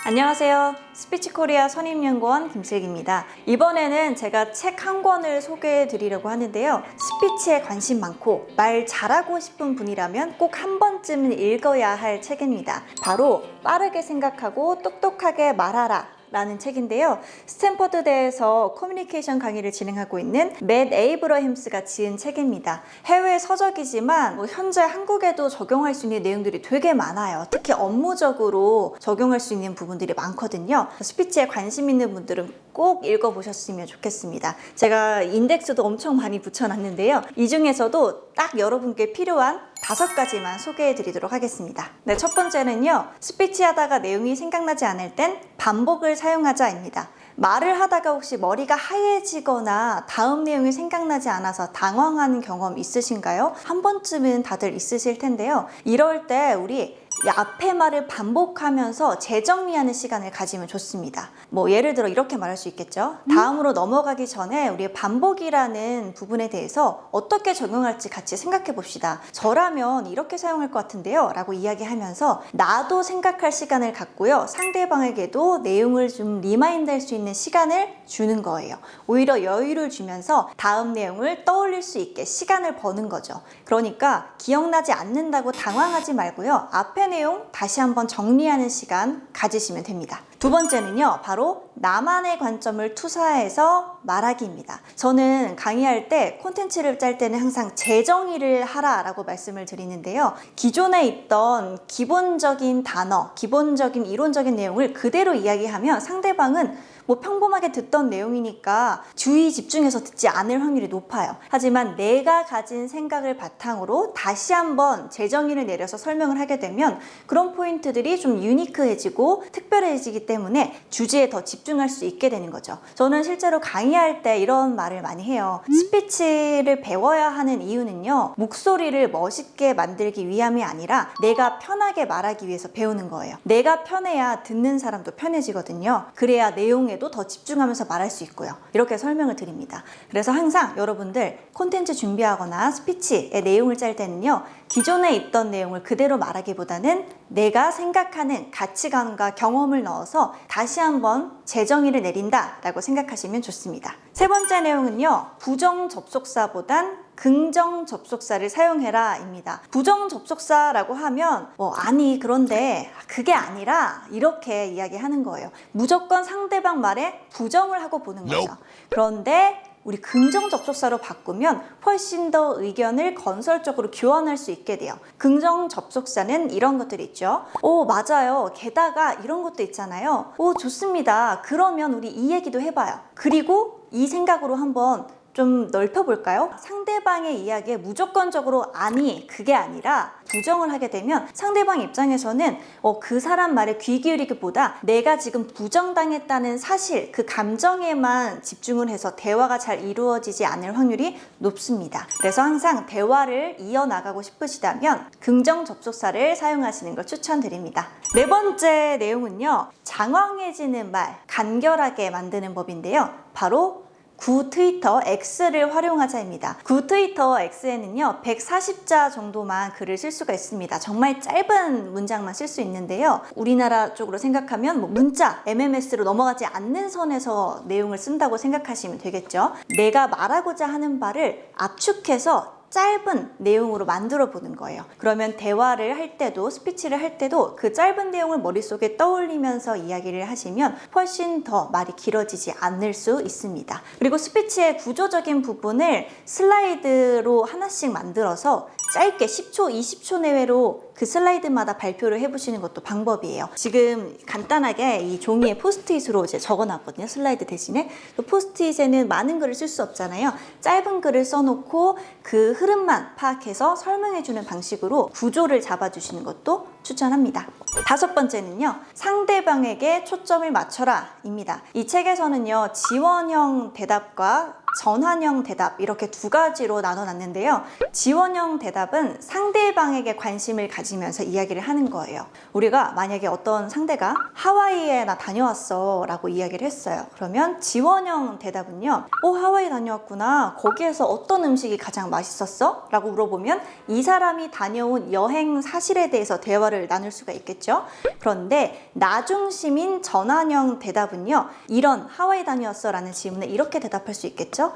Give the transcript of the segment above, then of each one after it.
안녕하세요. 스피치코리아 선임연구원 김슬기입니다. 이번에는 제가 책 한 권을 소개해 드리려고 하는데요. 스피치에 관심 많고 말 잘하고 싶은 분이라면 꼭 한 번쯤은 읽어야 할 책입니다. 바로 빠르게 생각하고 똑똑하게 말하라 라는 책인데요. 스탠퍼드대에서 커뮤니케이션 강의를 진행하고 있는 맷 에이브러햄스가 지은 책입니다. 해외 서적이지만 현재 한국에도 적용할 수 있는 내용들이 되게 많아요. 특히 업무적으로 적용할 수 있는 부분들이 많거든요. 스피치에 관심 있는 분들은 꼭 읽어보셨으면 좋겠습니다. 제가 인덱스도 엄청 많이 붙여놨는데요. 이 중에서도 딱 여러분께 필요한 5가지만 소개해 드리도록 하겠습니다. 네, 첫 번째는요. 스피치 하다가 내용이 생각나지 않을 땐 반복을 사용하자입니다. 말을 하다가 혹시 머리가 하얘지거나 다음 내용이 생각나지 않아서 당황하는 경험 있으신가요? 한 번쯤은 다들 있으실 텐데요. 이럴 때 우리 앞에 말을 반복하면서 재정리하는 시간을 가지면 좋습니다. 예를 들어 이렇게 말할 수 있겠죠. 다음으로 넘어가기 전에 우리의 반복이라는 부분에 대해서 어떻게 적용할지 같이 생각해 봅시다. 저라면 이렇게 사용할 것 같은데요 라고 이야기하면서 나도 생각할 시간을 갖고요. 상대방에게도 내용을 좀 리마인드 할 수 있는 시간을 주는 거예요. 오히려 여유를 주면서 다음 내용을 떠올릴 수 있게 시간을 버는 거죠. 그러니까 기억나지 않는다고 당황하지 말고요. 앞에 내용 다시 한번 정리하는 시간 가지시면 됩니다. 두 번째는요, 바로 나만의 관점을 투사해서 말하기입니다. 저는 강의할 때 콘텐츠를 짤 때는 항상 재정의를 하라라고 말씀을 드리는데요. 기존에 있던 기본적인 단어, 기본적인 이론적인 내용을 그대로 이야기하면 상대방은 평범하게 듣던 내용이니까 주의 집중해서 듣지 않을 확률이 높아요. 하지만 내가 가진 생각을 바탕으로 다시 한번 재정의를 내려서 설명을 하게 되면 그런 포인트들이 좀 유니크해지고 특별해지기 때문에 주제에 더 집중할 수 있게 되는 거죠. 저는 실제로 강의할 때 이런 말을 많이 해요. 스피치를 배워야 하는 이유는요, 목소리를 멋있게 만들기 위함이 아니라 내가 편하게 말하기 위해서 배우는 거예요. 내가 편해야 듣는 사람도 편해지거든요. 그래야 내용에도 더 집중하면서 말할 수 있고요. 이렇게 설명을 드립니다. 그래서 항상 여러분들 콘텐츠 준비하거나 스피치의 내용을 짤 때는요, 기존에 있던 내용을 그대로 말하기보다는 내가 생각하는 가치관과 경험을 넣어서 다시 한번 재정의를 내린다 라고 생각하시면 좋습니다. 세 번째 내용은요, 부정 접속사보단 긍정 접속사를 사용해라 입니다. 부정 접속사라고 하면 아니 그런데 그게 아니라 이렇게 이야기하는 거예요. 무조건 상대방 말에 부정을 하고 보는 거죠. 그런데 우리 긍정 접속사로 바꾸면 훨씬 더 의견을 건설적으로 교환할 수 있게 돼요. 긍정 접속사는 이런 것들이 있죠. 오, 맞아요. 게다가 이런 것도 있잖아요. 오, 좋습니다. 그러면 우리 이 얘기도 해봐요. 그리고 이 생각으로 한번 좀 넓혀볼까요? 상대방의 이야기에 무조건적으로 아니 그게 아니라 부정을 하게 되면 상대방 입장에서는 그 사람 말에 귀 기울이기보다 내가 지금 부정당했다는 사실, 그 감정에만 집중을 해서 대화가 잘 이루어지지 않을 확률이 높습니다. 그래서 항상 대화를 이어나가고 싶으시다면 긍정 접속사를 사용하시는 걸 추천드립니다. 네 번째 내용은요, 장황해지는 말, 간결하게 만드는 법인데요. 바로 구 트위터 X를 활용하자입니다. 구 트위터 X에는요 140자 정도만 글을 쓸 수가 있습니다. 정말 짧은 문장만 쓸 수 있는데요. 우리나라 쪽으로 생각하면 문자, MMS로 넘어가지 않는 선에서 내용을 쓴다고 생각하시면 되겠죠. 내가 말하고자 하는 바를 압축해서 짧은 내용으로 만들어 보는 거예요. 그러면 대화를 할 때도, 스피치를 할 때도 그 짧은 내용을 머릿속에 떠올리면서 이야기를 하시면 훨씬 더 말이 길어지지 않을 수 있습니다. 그리고 스피치의 구조적인 부분을 슬라이드로 하나씩 만들어서 짧게 10초, 20초 내외로 그 슬라이드마다 발표를 해보시는 것도 방법이에요. 지금 간단하게 이 종이에 포스트잇으로 이제 적어놨거든요. 슬라이드 대신에. 또 포스트잇에는 많은 글을 쓸 수 없잖아요. 짧은 글을 써놓고 그 흐름만 파악해서 설명해주는 방식으로 구조를 잡아주시는 것도 추천합니다. 다섯 번째는요, 상대방에게 초점을 맞춰라 입니다. 이 책에서는요, 지원형 대답과 전환형 대답 이렇게 두 가지로 나눠놨는데요. 지원형 대답은 상대방에게 관심을 가지면서 이야기를 하는 거예요. 우리가 만약에 어떤 상대가 하와이에 나 다녀왔어 라고 이야기를 했어요. 그러면 지원형 대답은요. 하와이 다녀왔구나. 거기에서 어떤 음식이 가장 맛있었어? 라고 물어보면 이 사람이 다녀온 여행 사실에 대해서 대화를 나눌 수가 있겠죠. 그런데 나 중심인 전환형 대답은요. 이런 하와이 다녀왔어 라는 질문에 이렇게 대답할 수 있겠죠.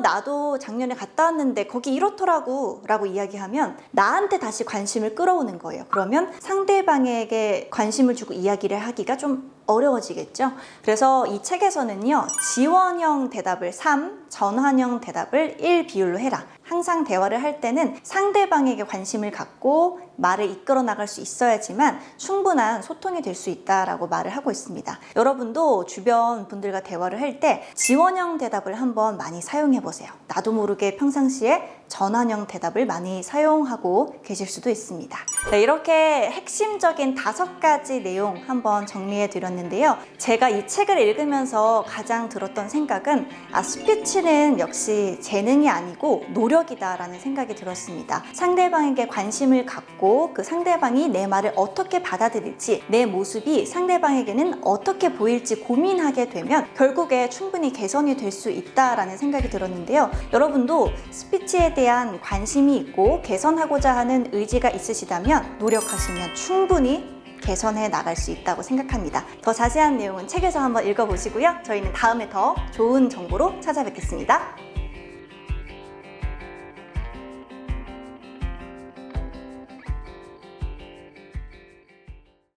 나도 작년에 갔다 왔는데 거기 이렇더라고 라고 이야기하면 나한테 다시 관심을 끌어오는 거예요. 그러면 상대방에게 관심을 주고 이야기를 하기가 좀 어려워지겠죠. 그래서 이 책에서는요. 지원형 대답을 3, 전환형 대답을 1 비율로 해라. 항상 대화를 할 때는 상대방에게 관심을 갖고 말을 이끌어 나갈 수 있어야지만 충분한 소통이 될 수 있다라고 말을 하고 있습니다. 여러분도 주변 분들과 대화를 할 때 지원형 대답을 한번 많이 사용해 보세요. 나도 모르게 평상시에 전환형 대답을 많이 사용하고 계실 수도 있습니다. 네, 이렇게 핵심적인 5가지 내용 한번 정리해 드렸는데요. 제가 이 책을 읽으면서 가장 들었던 생각은 스피치는 역시 재능이 아니고 노력이다라는 생각이 들었습니다. 상대방에게 관심을 갖고 그 상대방이 내 말을 어떻게 받아들일지, 내 모습이 상대방에게는 어떻게 보일지 고민하게 되면 결국에 충분히 개선이 될 수 있다라는 생각이 들었는데요. 여러분도 스피치에 대한 관심이 있고 개선하고자 하는 의지가 있으시다면 노력하시면 충분히 개선해 나갈 수 있다고 생각합니다. 더 자세한 내용은 책에서 한번 읽어보시고요. 저희는 다음에 더 좋은 정보로 찾아뵙겠습니다.